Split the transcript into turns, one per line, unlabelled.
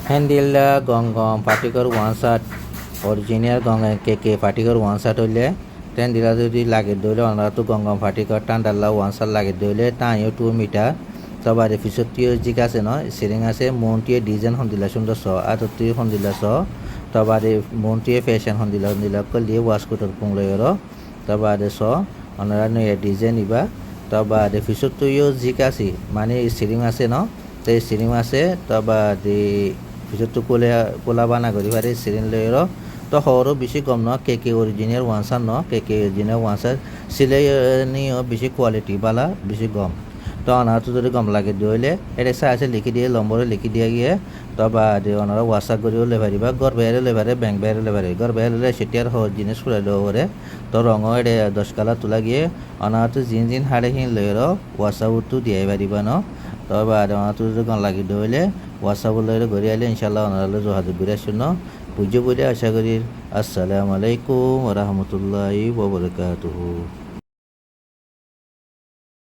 Handle গঙ্গম পাটিকর one shirt original গঙ্গা কে পাটিকর ওয়ান শার্ট হইলে হ্যান্ডেল যদি লাগে দইলে ওনারা তো গঙ্গম পাটিকর টান্ডাল্লা ওয়ান শার্ট লাগে দইলে তাইও 2 মিটার তবারে ফিসত্তিও জিক আছে ন সিরিং আছে মনটিয়ে ডিজাইন হন্দিলা সুন্দর স আতত্তি হন্দিলা স তবারে মনটিয়ে ফ্যাশন হন্দিলা কলিয়ে ওয়াশ কোটর পুংলয়র তবারে স ওনারা নয়া ডিজাইন ইবা তবারে ফিসত্তিও জিক আছে মানে সিরিং আছে ন তো সিরিং আছে তবারে ফিসত্তু কোলা বানা করি পারে সিরিং লয়র তো হরও বেশি কম ন কে অরিজিনাল ওয়ান শার্ট ন কে অরিজিনাল ওয়ান শার্ট সিলাই নিও বেশি কোয়ালিটি বালা বেশি কম তো অনারতো যদি গম লাগে দিলে এটা চাইছে লিখি দিয়ে নম্বরে লিখি দিয়ে গিয়ে তবা দিয়ে ওনারা ওয়াটসঅ্যাপ করেও লেবারিবা ঘর বাইরে লেবারে ব্যাংক বাইরে লেবারে ঘর বাইরে সেটিয়ার হর জিনিস ফুলাই দেওয়া করে তো রঙও এটা 10 কালার তোলা গিয়ে অনারতো জিন হাড়ে হিন লইর ওয়াটসঅ্যাপতো দিয়ে পারিবা ন তবা অনারতো যদি গম লাগি দিলে ওয়াটসঅ্যাপ লইরে ঘুরে আইলে ইনশাল্লাহ ওনারা যোগাযোগ করে আসুন বুঝে বুঝে আশা করি আসসালামু আলাইকুম রহমতুল্লাহি ওয়া বারাকাতুহু।